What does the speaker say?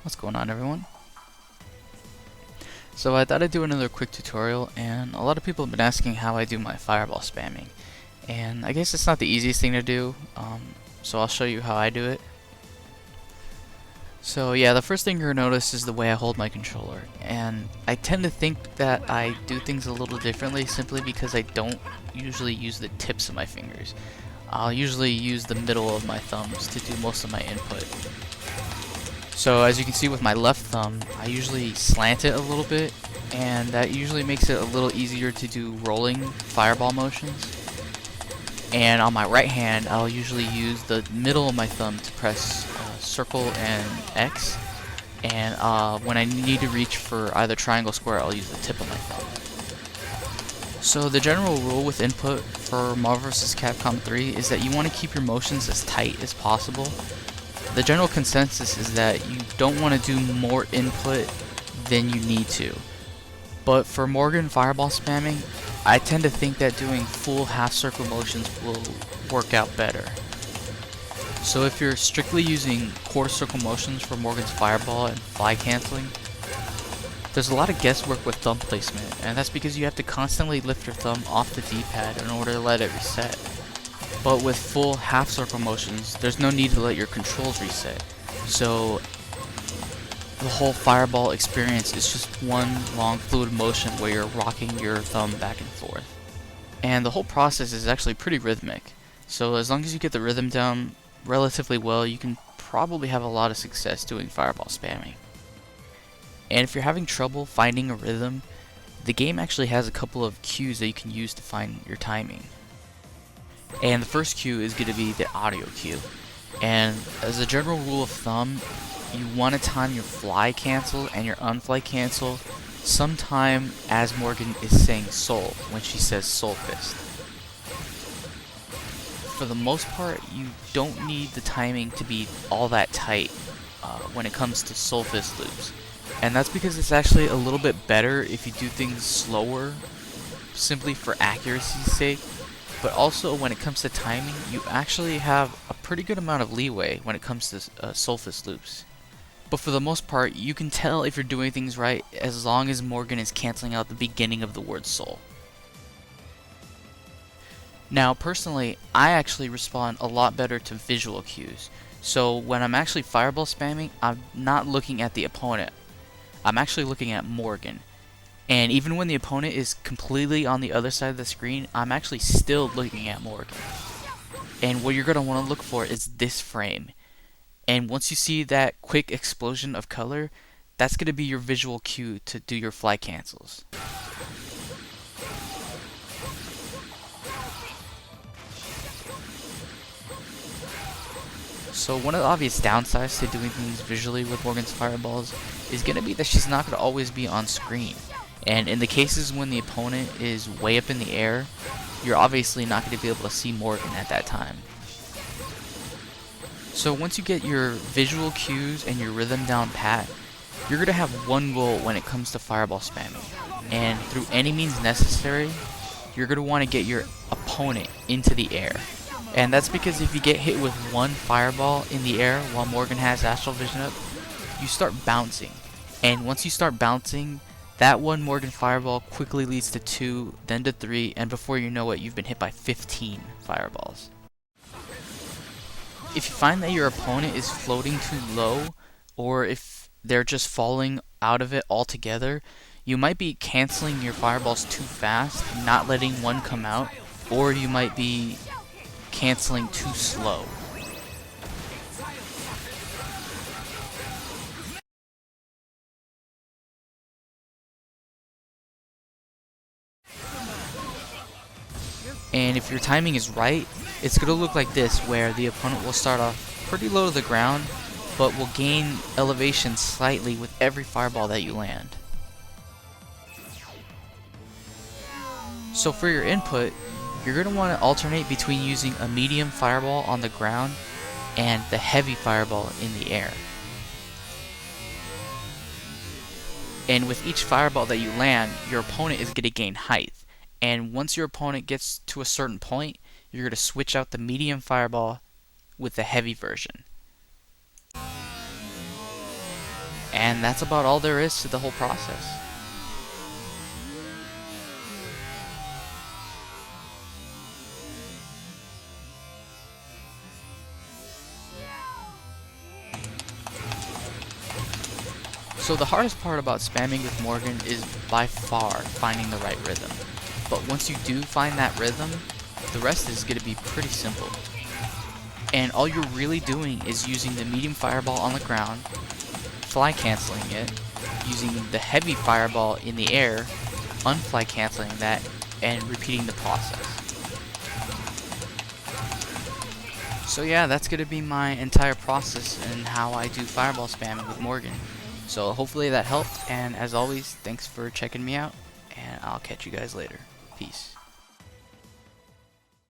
What's going on, everyone? So I thought I'd do another quick tutorial, and a lot of people have been asking how I do my fireball spamming, and I guess it's not the easiest thing to do, so I'll show you how I do it. So yeah, the first thing you're going to notice is the way I hold my controller, and I tend to think that I do things a little differently simply because I don't usually use the tips of my fingers. I'll usually use the middle of my thumbs to do most of my input. So as you can see with my left thumb, I usually slant it a little bit, and that usually makes it a little easier to do rolling fireball motions. And on my right hand, I'll usually use the middle of my thumb to press circle and X, and when I need to reach for either triangle square, I'll use the tip of my thumb. So the general rule with input for Marvel vs. Capcom 3 is that you want to keep your motions as tight as possible. The general consensus is that you don't want to do more input than you need to. But for Morrigan Fireball spamming, I tend to think that doing full half circle motions will work out better. So if you're strictly using quarter circle motions for Morrigan's Fireball and fly canceling, there's a lot of guesswork with thumb placement, and that's because you have to constantly lift your thumb off the D-pad in order to let it reset. But with full half circle motions, there's no need to let your controls reset. So the whole fireball experience is just one long fluid motion where you're rocking your thumb back and forth. And the whole process is actually pretty rhythmic. So as long as you get the rhythm down relatively well, you can probably have a lot of success doing fireball spamming. And if you're having trouble finding a rhythm, the game actually has a couple of cues that you can use to find your timing. And the first cue is going to be the audio cue. And as a general rule of thumb, you want to time your fly cancel and your unfly cancel sometime as Morrigan is saying soul when she says soul fist. For the most part, you don't need the timing to be all that tight when it comes to soul fist loops. And that's because it's actually a little bit better if you do things slower, simply for accuracy's sake. But also, when it comes to timing, you actually have a pretty good amount of leeway when it comes to soul fist loops. But for the most part, you can tell if you're doing things right as long as Morrigan is canceling out the beginning of the word soul. Now, personally, I actually respond a lot better to visual cues. So when I'm actually fireball spamming, I'm not looking at the opponent. I'm actually looking at Morrigan. And even when the opponent is completely on the other side of the screen, I'm actually still looking at Morrigan. And what you're going to want to look for is this frame. And once you see that quick explosion of color, that's going to be your visual cue to do your fly cancels. So one of the obvious downsides to doing things visually with Morrigan's fireballs is going to be that she's not going to always be on screen. And in the cases when the opponent is way up in the air, you're obviously not going to be able to see Morrigan at that time. So once you get your visual cues and your rhythm down pat, you're going to have one goal when it comes to fireball spamming. And through any means necessary, you're going to want to get your opponent into the air. And that's because if you get hit with one fireball in the air while Morrigan has astral vision up, you start bouncing. And once you start bouncing, that one Morrigan fireball quickly leads to 2, then to 3, and before you know it, you've been hit by 15 fireballs. If you find that your opponent is floating too low, or if they're just falling out of it altogether, you might be canceling your fireballs too fast, not letting one come out, or you might be canceling too slow. And if your timing is right, it's going to look like this, where the opponent will start off pretty low to the ground, but will gain elevation slightly with every fireball that you land. So for your input, you're going to want to alternate between using a medium fireball on the ground and the heavy fireball in the air. And with each fireball that you land, your opponent is going to gain height. And once your opponent gets to a certain point, you're going to switch out the medium fireball with the heavy version. And that's about all there is to the whole process. So the hardest part about spamming with Morgan is by far finding the right rhythm. But once you do find that rhythm, the rest is going to be pretty simple. And all you're really doing is using the medium fireball on the ground, fly canceling it, using the heavy fireball in the air, unfly canceling that, and repeating the process. So yeah, that's going to be my entire process and how I do fireball spamming with Morgan. So hopefully that helped, and as always, thanks for checking me out, and I'll catch you guys later. Peace.